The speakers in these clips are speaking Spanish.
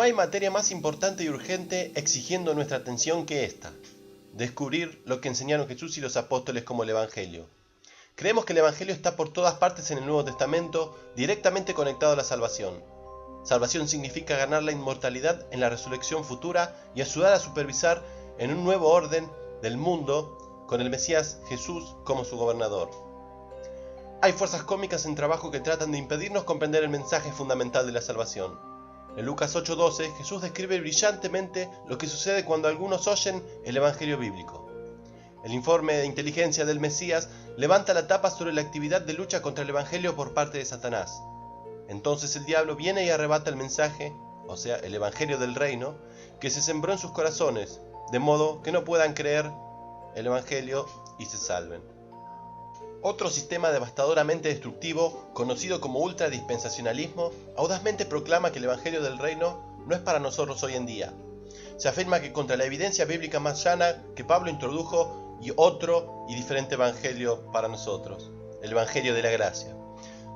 No hay materia más importante y urgente exigiendo nuestra atención que esta: descubrir lo que enseñaron Jesús y los apóstoles como el Evangelio. Creemos que el Evangelio está por todas partes en el Nuevo Testamento, directamente conectado a la salvación. Salvación significa ganar la inmortalidad en la resurrección futura y ayudar a supervisar en un nuevo orden del mundo con el Mesías Jesús como su gobernador. Hay fuerzas cómicas en trabajo que tratan de impedirnos comprender el mensaje fundamental de la salvación. En Lucas 8:12, Jesús describe brillantemente lo que sucede cuando algunos oyen el Evangelio bíblico. El informe de inteligencia del Mesías levanta la tapa sobre la actividad de lucha contra el Evangelio por parte de Satanás. Entonces el diablo viene y arrebata el mensaje, o sea, el Evangelio del reino, que se sembró en sus corazones, de modo que no puedan creer el Evangelio y se salven. Otro sistema devastadoramente destructivo, conocido como ultradispensacionalismo, audazmente proclama que el Evangelio del reino no es para nosotros hoy en día. Se afirma que contra la evidencia bíblica más llana que Pablo introdujo y otro y diferente evangelio para nosotros, el Evangelio de la gracia.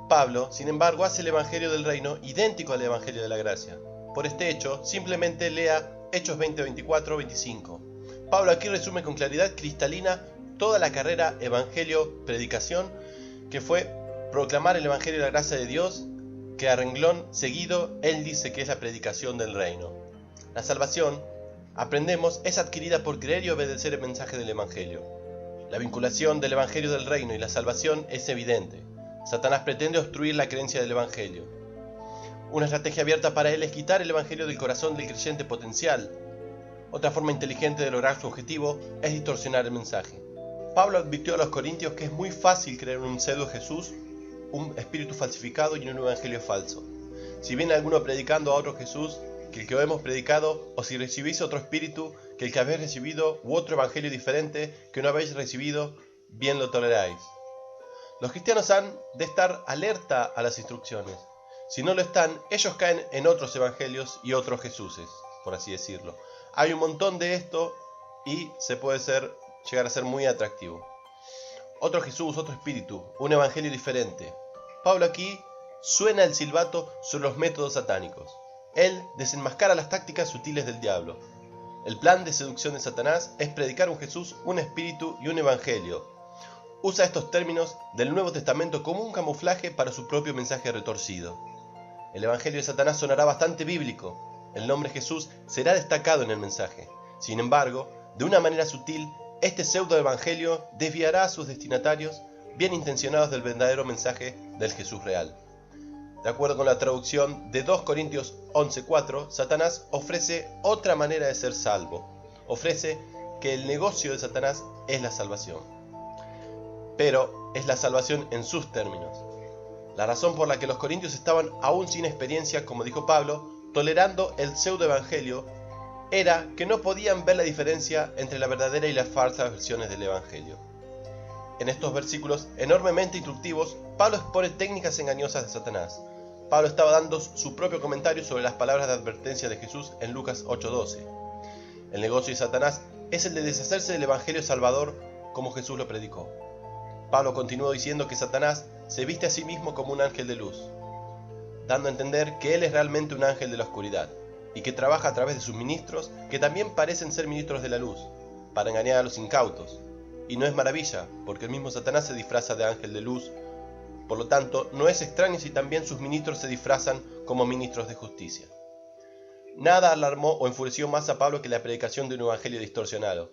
Pablo, sin embargo, hace el Evangelio del reino idéntico al Evangelio de la gracia. Por este hecho, simplemente lea Hechos 20, 24, 25. Pablo aquí resume con claridad cristalina toda la carrera evangelio-predicación, que fue proclamar el Evangelio de la gracia de Dios, que a renglón seguido él dice que es la predicación del reino. La salvación, aprendemos, es adquirida por creer y obedecer el mensaje del Evangelio. La vinculación del Evangelio del reino y la salvación es evidente. Satanás pretende obstruir la creencia del Evangelio. Una estrategia abierta para él es quitar el Evangelio del corazón del creyente potencial. Otra forma inteligente de lograr su objetivo es distorsionar el mensaje. Pablo advirtió a los corintios que es muy fácil creer en un pseudo Jesús, un espíritu falsificado y en un evangelio falso. Si viene alguno predicando a otro Jesús que el que hemos predicado, o si recibís otro espíritu que el que habéis recibido, u otro evangelio diferente que no habéis recibido, bien lo toleráis. Los cristianos han de estar alerta a las instrucciones. Si no lo están, ellos caen en otros evangelios y otros Jesuses, por así decirlo. Hay un montón de esto y se puede llegar a ser muy atractivo. Otro Jesús, otro espíritu, un evangelio diferente. Pablo aquí suena el silbato sobre los métodos satánicos. Él desenmascara las tácticas sutiles del diablo. El plan de seducción de Satanás es predicar un Jesús, un espíritu y un evangelio. Usa estos términos del Nuevo Testamento como un camuflaje para su propio mensaje retorcido. El evangelio de Satanás sonará bastante bíblico. El nombre Jesús será destacado en el mensaje. Sin embargo, de una manera sutil, este pseudo-evangelio desviará a sus destinatarios bien intencionados del verdadero mensaje del Jesús real. De acuerdo con la traducción de 2 Corintios 11:4, Satanás ofrece otra manera de ser salvo. Ofrece que el negocio de Satanás es la salvación. Pero es la salvación en sus términos. La razón por la que los corintios estaban aún sin experiencia, como dijo Pablo, tolerando el pseudo-evangelio, era que no podían ver la diferencia entre la verdadera y las falsas versiones del Evangelio. En estos versículos enormemente instructivos, Pablo expone técnicas engañosas de Satanás. Pablo estaba dando su propio comentario sobre las palabras de advertencia de Jesús en Lucas 8:12. El negocio de Satanás es el de deshacerse del Evangelio Salvador como Jesús lo predicó. Pablo continuó diciendo que Satanás se viste a sí mismo como un ángel de luz, dando a entender que él es realmente un ángel de la oscuridad, y que trabaja a través de sus ministros, que también parecen ser ministros de la luz, para engañar a los incautos. Y no es maravilla, porque el mismo Satanás se disfraza de ángel de luz. Por lo tanto, no es extraño si también sus ministros se disfrazan como ministros de justicia. Nada alarmó o enfureció más a Pablo que la predicación de un evangelio distorsionado,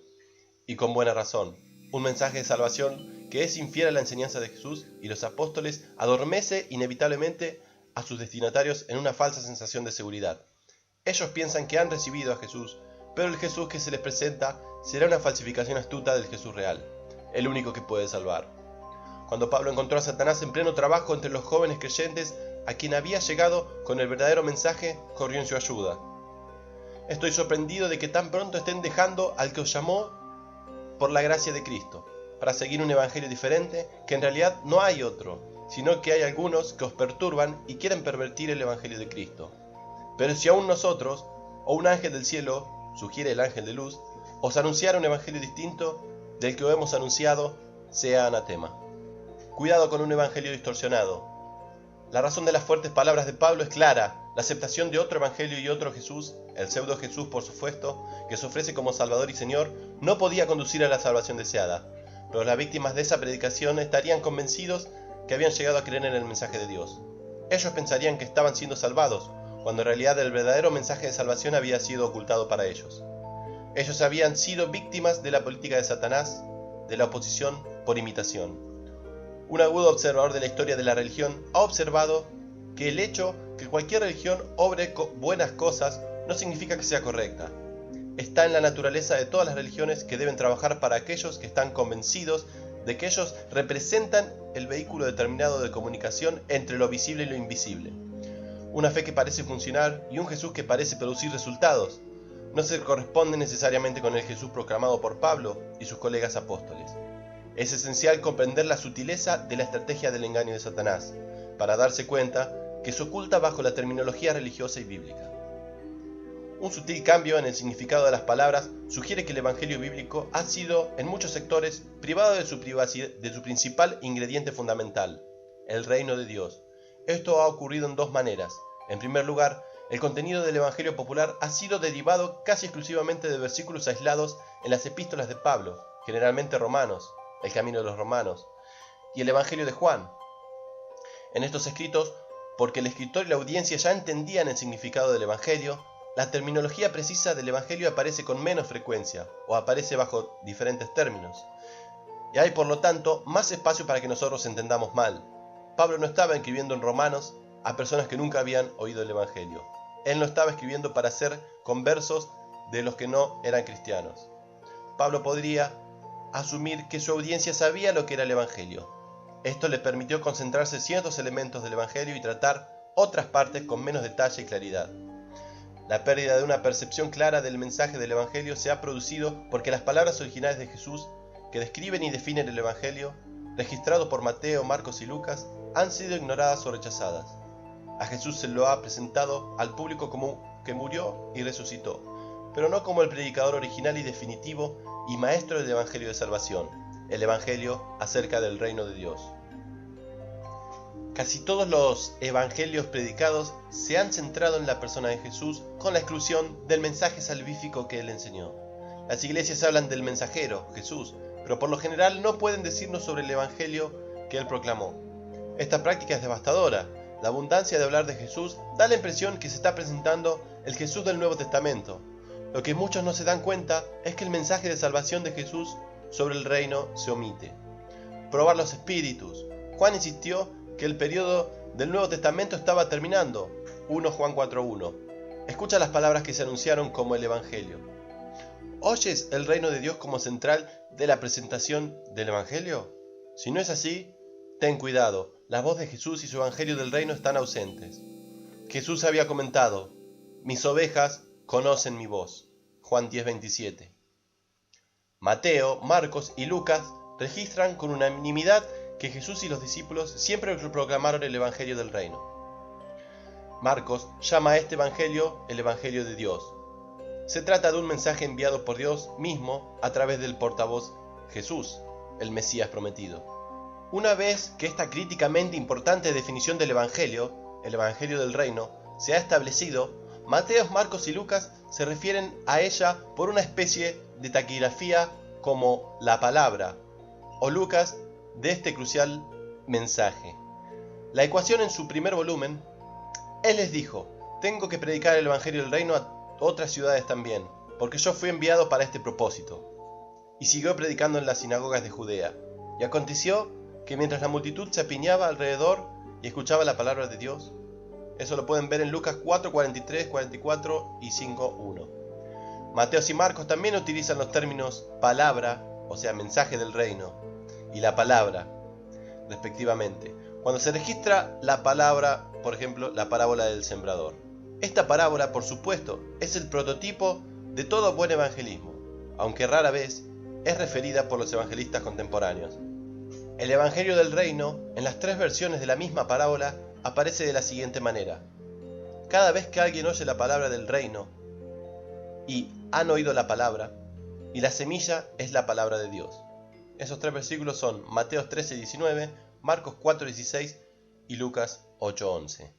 y con buena razón. Un mensaje de salvación que es infiel a la enseñanza de Jesús y los apóstoles adormece inevitablemente a sus destinatarios en una falsa sensación de seguridad. Ellos piensan que han recibido a Jesús, pero el Jesús que se les presenta será una falsificación astuta del Jesús real, el único que puede salvar. Cuando Pablo encontró a Satanás en pleno trabajo entre los jóvenes creyentes a quien había llegado con el verdadero mensaje, corrió en su ayuda. Estoy sorprendido de que tan pronto estén dejando al que os llamó por la gracia de Cristo, para seguir un evangelio diferente, que en realidad no hay otro, sino que hay algunos que os perturban y quieren pervertir el evangelio de Cristo. Pero si aún nosotros, o un ángel del cielo, sugiere el ángel de luz, os anunciara un evangelio distinto del que os hemos anunciado, sea anatema. Cuidado con un evangelio distorsionado. La razón de las fuertes palabras de Pablo es clara. la aceptación de otro evangelio y otro Jesús, el pseudo Jesús por supuesto, que se ofrece como Salvador y Señor, no podía conducir a la salvación deseada, pero las víctimas de esa predicación estarían convencidos que habían llegado a creer en el mensaje de Dios. Ellos pensarían que estaban siendo salvados, cuando en realidad el verdadero mensaje de salvación había sido ocultado para ellos. Ellos habían sido víctimas de la política de Satanás, de la oposición por imitación. Un agudo observador de la historia de la religión ha observado que el hecho que cualquier religión obre buenas cosas no significa que sea correcta. Está en la naturaleza de todas las religiones que deben trabajar para aquellos que están convencidos de que ellos representan el vehículo determinado de comunicación entre lo visible y lo invisible. Una fe que parece funcionar y un Jesús que parece producir resultados no se corresponden necesariamente con el Jesús proclamado por Pablo y sus colegas apóstoles. Es esencial comprender la sutileza de la estrategia del engaño de Satanás, para darse cuenta que se oculta bajo la terminología religiosa y bíblica. Un sutil cambio en el significado de las palabras sugiere que el evangelio bíblico ha sido, en muchos sectores, privado de su principal ingrediente fundamental, el reino de Dios. Esto ha ocurrido en dos maneras. En primer lugar, el contenido del evangelio popular ha sido derivado casi exclusivamente de versículos aislados en las epístolas de Pablo, generalmente Romanos, el camino de los romanos, y el evangelio de Juan. En estos escritos, porque el escritor y la audiencia ya entendían el significado del evangelio, la terminología precisa del evangelio aparece con menos frecuencia, o aparece bajo diferentes términos. Y hay por lo tanto más espacio para que nosotros entendamos mal. Pablo no estaba escribiendo en Romanos a personas que nunca habían oído el evangelio. Él no estaba escribiendo para ser conversos de los que no eran cristianos. Pablo podría asumir que su audiencia sabía lo que era el evangelio. Esto le permitió concentrarse en ciertos elementos del evangelio y tratar otras partes con menos detalle y claridad. La pérdida de una percepción clara del mensaje del evangelio se ha producido porque las palabras originales de Jesús, que describen y definen el evangelio, registrado por Mateo, Marcos y Lucas, han sido ignoradas o rechazadas. A Jesús se lo ha presentado al público como que murió y resucitó, pero no como el predicador original y definitivo y maestro del evangelio de salvación, el evangelio acerca del reino de Dios. Casi todos los evangelios predicados se han centrado en la persona de Jesús con la exclusión del mensaje salvífico que él enseñó. Las iglesias hablan del mensajero, Jesús, pero por lo general no pueden decirnos sobre el evangelio que él proclamó. Esta práctica es devastadora. La abundancia de hablar de Jesús da la impresión que se está presentando el Jesús del Nuevo Testamento. Lo que muchos no se dan cuenta es que el mensaje de salvación de Jesús sobre el reino se omite. Probar los espíritus. Juan insistió que el periodo del Nuevo Testamento estaba terminando. 1 Juan 4:1. Escucha las palabras que se anunciaron como el Evangelio. ¿Oyes el reino de Dios como central de la presentación del Evangelio? Si no es así, ten cuidado. La voz de Jesús y su Evangelio del reino están ausentes. Jesús había comentado: mis ovejas conocen mi voz. Juan 10:27. Mateo, Marcos y Lucas registran con unanimidad que Jesús y los discípulos siempre proclamaron el Evangelio del reino. Marcos llama a este Evangelio el Evangelio de Dios. Se trata de un mensaje enviado por Dios mismo a través del portavoz Jesús, el Mesías prometido. Una vez que esta críticamente importante definición del Evangelio, el Evangelio del reino, se ha establecido, Mateo, Marcos y Lucas se refieren a ella por una especie de taquigrafía como la palabra, o Lucas de este crucial mensaje. La ecuación en su primer volumen: Él les dijo: tengo que predicar el Evangelio del reino a otras ciudades también, porque yo fui enviado para este propósito. Y siguió predicando en las sinagogas de Judea. Y aconteció que mientras la multitud se apiñaba alrededor y escuchaba la palabra de Dios. Eso lo pueden ver en Lucas 4, 43, 44 y 5, 1. Mateo y Marcos también utilizan los términos palabra, o sea, mensaje del reino, y la palabra, respectivamente, cuando se registra la palabra, por ejemplo, la parábola del sembrador. Esta parábola, por supuesto, es el prototipo de todo buen evangelismo, aunque rara vez es referida por los evangelistas contemporáneos. El Evangelio del Reino, en las tres versiones de la misma parábola, aparece de la siguiente manera: cada vez que alguien oye la palabra del reino, y han oído la palabra, y la semilla es la palabra de Dios. Esos tres versículos son Mateo 13:19, Marcos 4:16 y Lucas 8:11.